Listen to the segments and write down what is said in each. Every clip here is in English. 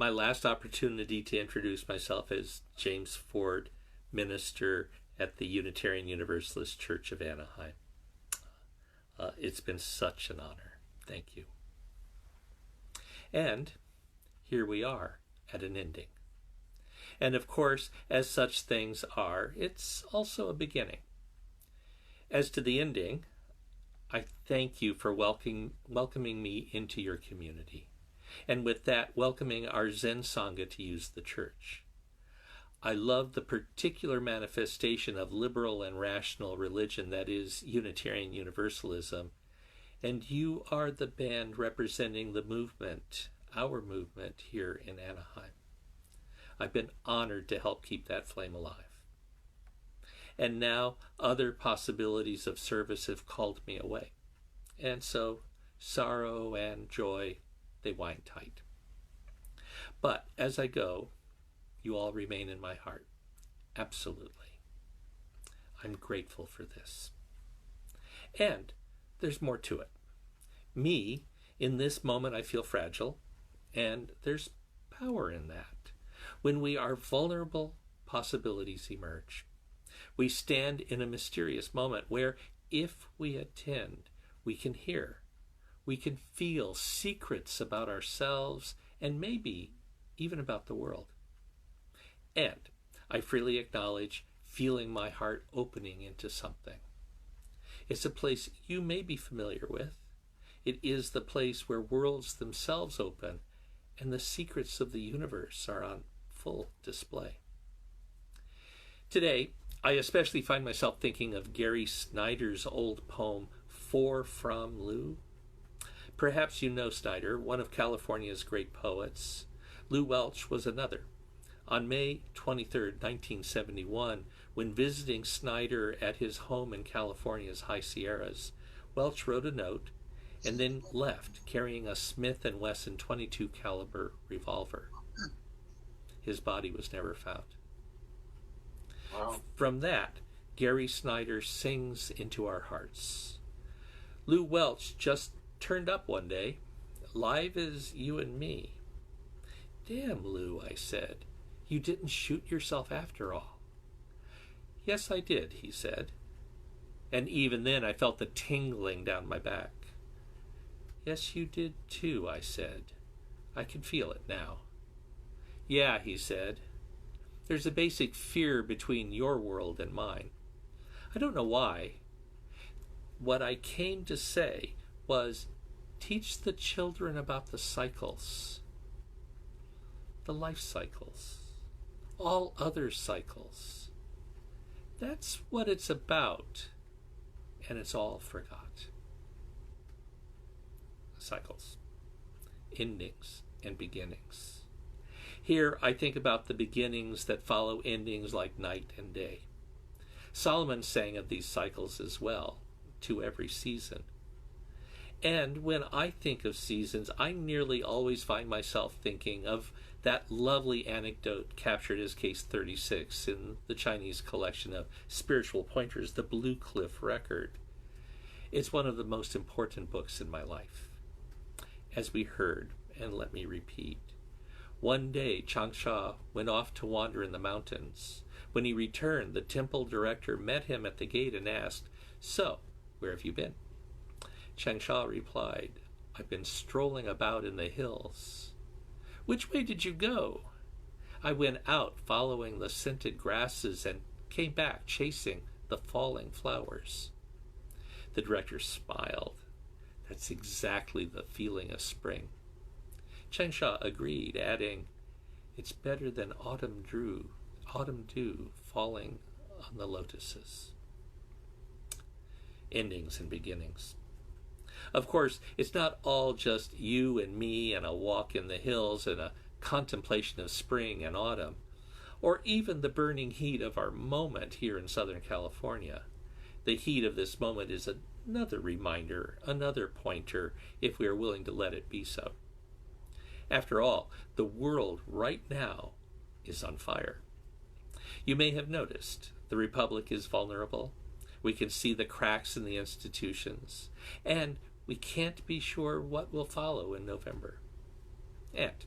my last opportunity to introduce myself as James Ford, minister at the Unitarian Universalist Church of Anaheim. It's been such an honor. Thank you. And here we are at an ending. And of course, as such things are, it's also a beginning. As to the ending, I thank you for welcoming me into your community, and with that, welcoming our Zen Sangha to use the church. I love the particular manifestation of liberal and rational religion that is Unitarian Universalism, and you are the band representing the movement, our movement here in Anaheim. I've been honored to help keep that flame alive. And now other possibilities of service have called me away. And so sorrow and joy, they wind tight. But as I go, you all remain in my heart. Absolutely. I'm grateful for this. And there's more to it. Me, in this moment, I feel fragile, and there's power in that. When we are vulnerable, possibilities emerge. We stand in a mysterious moment where, if we attend, we can hear, we can feel secrets about ourselves and maybe even about the world. And I freely acknowledge feeling my heart opening into something. It's a place you may be familiar with. It is the place where worlds themselves open and the secrets of the universe are on full display. Today, I especially find myself thinking of Gary Snyder's old poem, For From Lou. Perhaps you know Snyder, one of California's great poets. Lou Welch was another. On May 23, 1971, when visiting Snyder at his home in California's High Sierras, Welch wrote a note and then left carrying a Smith & Wesson .22 caliber revolver. His body was never found. Wow. From that, Gary Snyder sings into our hearts. Lou Welch just turned up one day, live as you and me. Damn, Lou, I said, you didn't shoot yourself after all. Yes, I did, he said. And even then I felt the tingling down my back. Yes, you did too, I said. I can feel it now. Yeah, he said. There's a basic fear between your world and mine. I don't know why. What I came to say was, teach the children about the cycles, the life cycles, all other cycles. That's what it's about, and it's all forgot. Cycles, endings, and beginnings. Here I think about the beginnings that follow endings like night and day. Solomon sang of these cycles as well, to every season. And when I think of seasons, I nearly always find myself thinking of that lovely anecdote captured as Case 36 in the Chinese collection of spiritual pointers, the Blue Cliff Record. It's one of the most important books in my life. As we heard, and let me repeat, one day Changsha went off to wander in the mountains. When he returned, the temple director met him at the gate and asked, "So, where have you been?" Changsha replied, "I've been strolling about in the hills." "Which way did you go?" "I went out following the scented grasses and came back chasing the falling flowers." The director smiled. That's exactly the feeling of spring. Changsha agreed, adding, "It's better than autumn dew falling on the lotuses." Endings and beginnings. Of course, it's not all just you and me and a walk in the hills and a contemplation of spring and autumn, or even the burning heat of our moment here in Southern California. The heat of this moment is another reminder, another pointer, if we are willing to let it be so. After all, the world right now is on fire. You may have noticed the Republic is vulnerable. We can see the cracks in the institutions, and we can't be sure what will follow in November. And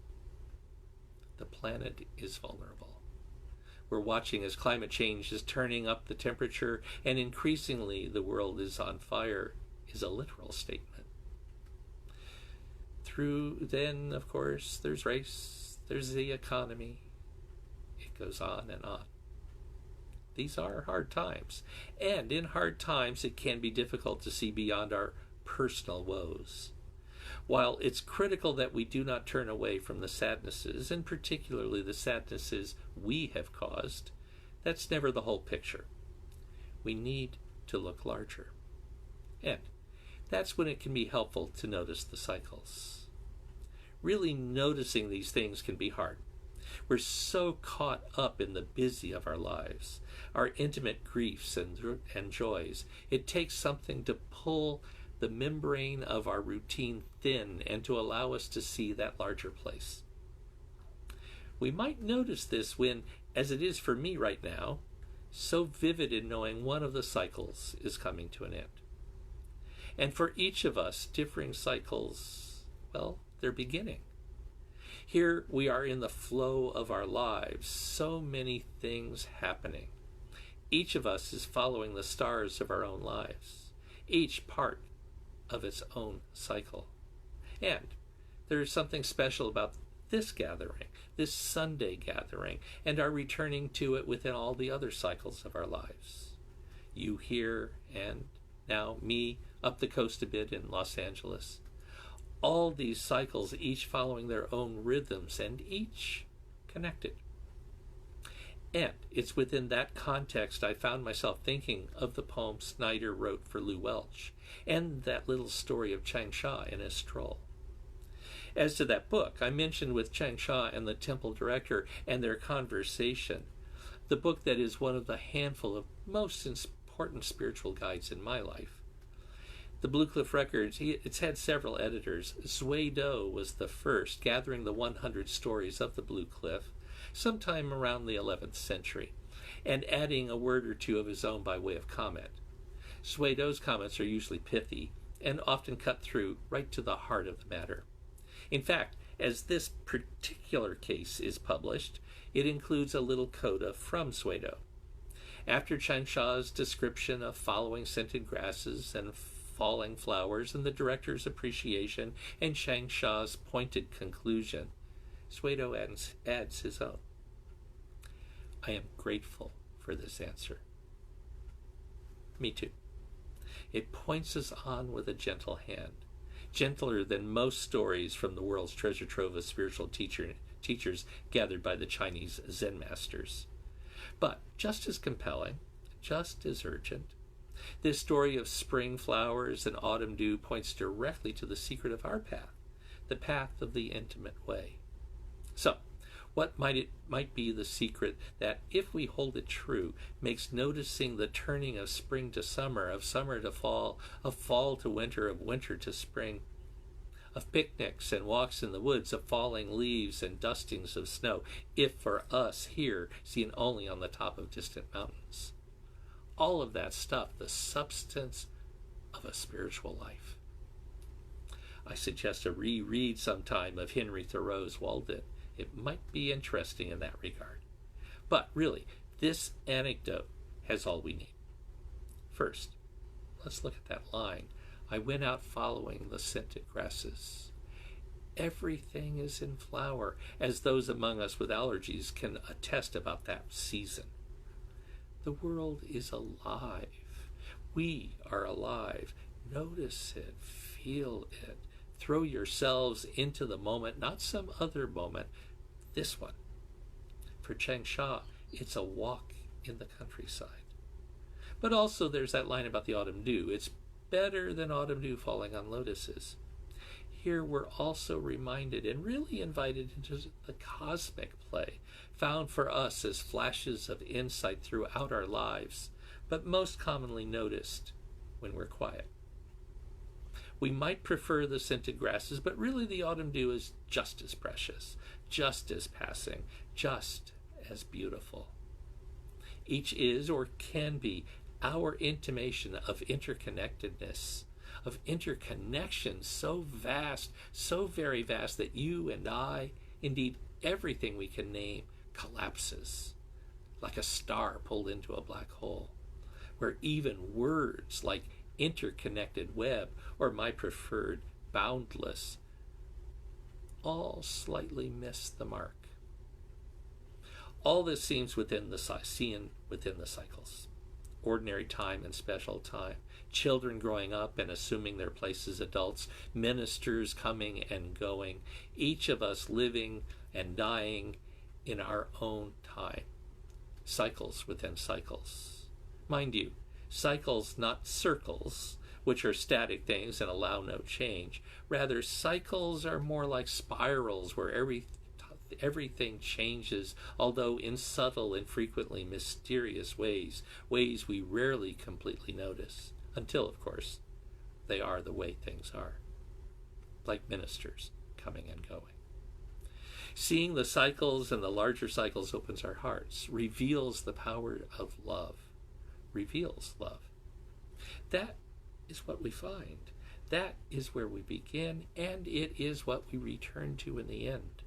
planet is vulnerable. We're watching as climate change is turning up the temperature, and increasingly the world is on fire is a literal statement. Then, of course, there's race, there's the economy. It goes on and on. These are hard times, and in hard times it can be difficult to see beyond our personal woes. While it's critical that we do not turn away from the sadnesses, and particularly the sadnesses we have caused, that's never the whole picture. We need to look larger. And that's when it can be helpful to notice the cycles. Really noticing these things can be hard. We're so caught up in the busy of our lives, our intimate griefs and joys. It takes something to pull the membrane of our routine thin and to allow us to see that larger place. We might notice this when, as it is for me right now, so vivid in knowing one of the cycles is coming to an end. And for each of us, differing cycles, well, they're beginning. Here we are in the flow of our lives, so many things happening. Each of us is following the stars of our own lives, each part of its own cycle. And there is something special about this gathering, this Sunday gathering, and our returning to it within all the other cycles of our lives. You here, and now me up the coast a bit in Los Angeles. All these cycles, each following their own rhythms and each connected. And it's within that context I found myself thinking of the poem Snyder wrote for Lou Welch and that little story of Changsha in his stroll. As to that book, I mentioned with Changsha and the temple director and their conversation, the book that is one of the handful of most important spiritual guides in my life. The Blue Cliff Records, it's had several editors. Sui Do was the first, gathering the 100 stories of the Blue Cliff, sometime around the 11th century, and adding a word or two of his own by way of comment. Sui Do's comments are usually pithy, and often cut through right to the heart of the matter. In fact, as this particular case is published, it includes a little coda from Sui Do. After Changsha's description of following scented grasses and falling flowers and the director's appreciation and Changsha's pointed conclusion, Sui Do adds his own. I am grateful for this answer. Me too. It points us on with a gentle hand, gentler than most stories from the world's treasure trove of spiritual teachers gathered by the Chinese Zen masters. But just as compelling, just as urgent, this story of spring flowers and autumn dew points directly to the secret of our path, the path of the intimate way. So, what might be the secret that, if we hold it true, makes noticing the turning of spring to summer, of summer to fall, of fall to winter, of winter to spring, of picnics and walks in the woods, of falling leaves and dustings of snow, if for us here seen only on the top of distant mountains? All of that stuff, the substance of a spiritual life. I suggest a reread sometime of Henry Thoreau's Walden. It might be interesting in that regard. But really, this anecdote has all we need. First, let's look at that line. I went out following the scented grasses. Everything is in flower, as those among us with allergies can attest about that season. The world is alive. We are alive. Notice it, feel it. Throw yourselves into the moment, not some other moment, this one. For Changsha, it's a walk in the countryside. But also there's that line about the autumn dew. It's better than autumn dew falling on lotuses. Here we're also reminded and really invited into the cosmic play, found for us as flashes of insight throughout our lives, but most commonly noticed when we're quiet. We might prefer the scented grasses, but really the autumn dew is just as precious, just as passing, just as beautiful. Each is or can be our intimation of interconnectedness, of interconnection so vast, so very vast that you and I, indeed everything we can name collapses, like a star pulled into a black hole, where even words like interconnected web, or my preferred, boundless, all slightly miss the mark. All this seems within the cycles. Ordinary time and special time, children growing up and assuming their place as adults, ministers coming and going, each of us living and dying in our own time. Cycles within cycles. Mind you, cycles, not circles, which are static things and allow no change. Rather, cycles are more like spirals where everything changes, although in subtle and frequently mysterious ways we rarely completely notice, until, of course, they are the way things are, like ministers coming and going. Seeing the cycles and the larger cycles opens our hearts, reveals the power of love, reveals love. That is what we find. That is where we begin, and it is what we return to in the end.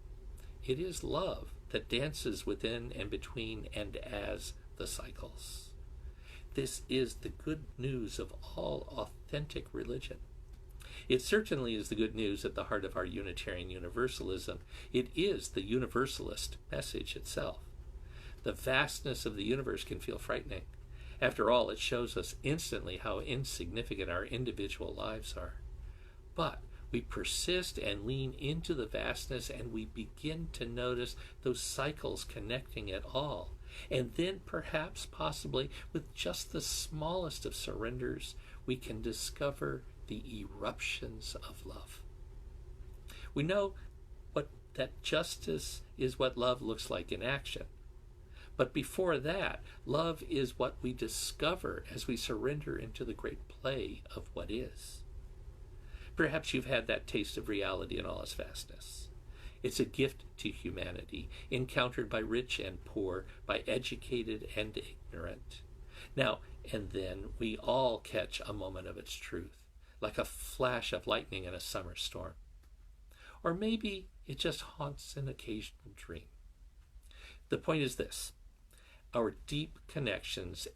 It is love that dances within and between and as the cycles. This is the good news of all authentic religion. It certainly is the good news at the heart of our Unitarian Universalism. It is the Universalist message itself. The vastness of the universe can feel frightening. After all, it shows us instantly how insignificant our individual lives are. But we persist and lean into the vastness, and we begin to notice those cycles connecting it all. And then perhaps, possibly, with just the smallest of surrenders, we can discover the eruptions of love. We know that justice is what love looks like in action. But before that, love is what we discover as we surrender into the great play of what is. Perhaps you've had that taste of reality in all its vastness. It's a gift to humanity, encountered by rich and poor, by educated and ignorant. Now and then we all catch a moment of its truth, like a flash of lightning in a summer storm. Or maybe it just haunts an occasional dream. The point is this: our deep connections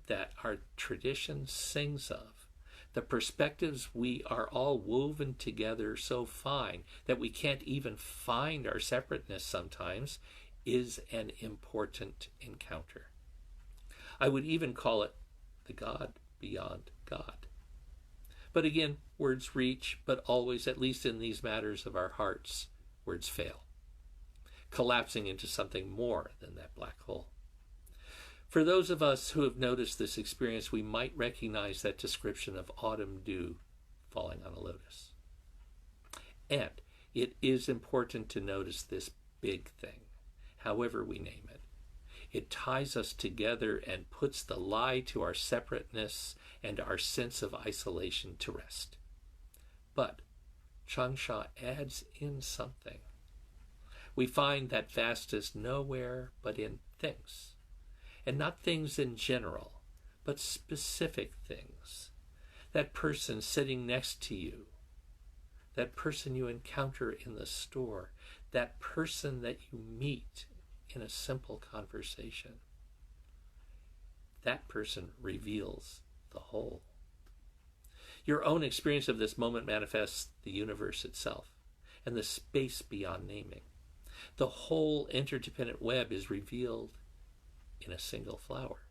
that our tradition sings of, the perspectives we are all woven together so fine that we can't even find our separateness sometimes, is an important encounter. I would even call it the God beyond God. But again, words reach, but always, at least in these matters of our hearts, words fail, collapsing into something more than that black hole. For those of us who have noticed this experience, we might recognize that description of autumn dew falling on a lotus. And it is important to notice this big thing, however we name it. It ties us together and puts the lie to our separateness and our sense of isolation to rest. But Changsha adds in something. We find that vastness nowhere but in things. And not things in general, but specific things. That person sitting next to you, that person you encounter in the store, that person that you meet in a simple conversation. That person reveals the whole. Your own experience of this moment manifests the universe itself and the space beyond naming. The whole interdependent web is revealed in a single flower.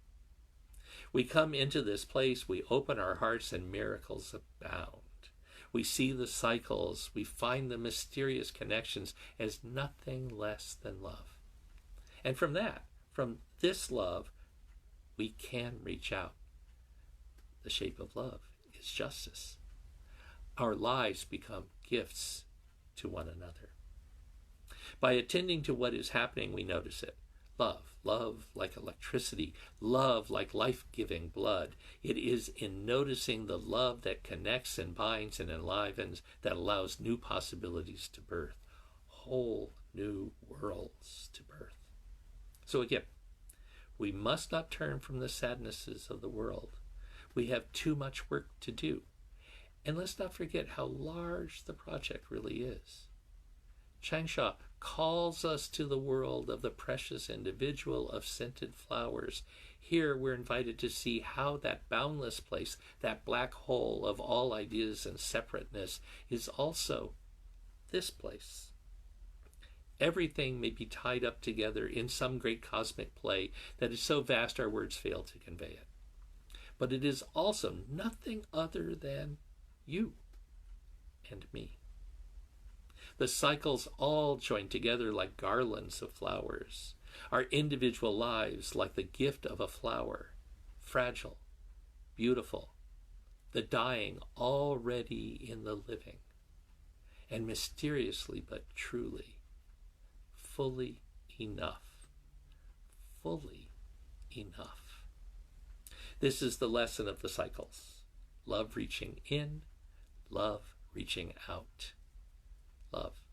We come into this place, we open our hearts, and miracles abound. We see the cycles, we find the mysterious connections as nothing less than love. And from this love, we can reach out. The shape of love is justice. Our lives become gifts to one another. By attending to what is happening, we notice it. Love like electricity, love like life-giving blood. It is in noticing the love that connects and binds and enlivens that allows new possibilities to birth, whole new worlds to birth. So again, we must not turn from the sadnesses of the world. We have too much work to do. And let's not forget how large the project really is. Changsha calls us to the world of the precious individual of scented flowers. Here we're invited to see how that boundless place, that black hole of all ideas and separateness, is also this place. Everything may be tied up together in some great cosmic play that is so vast our words fail to convey it. But it is also nothing other than you and me. The cycles all join together like garlands of flowers. Our individual lives like the gift of a flower, fragile, beautiful, the dying already in the living, and mysteriously but truly, fully enough, fully enough. This is the lesson of the cycles. Love reaching in, love reaching out. Love.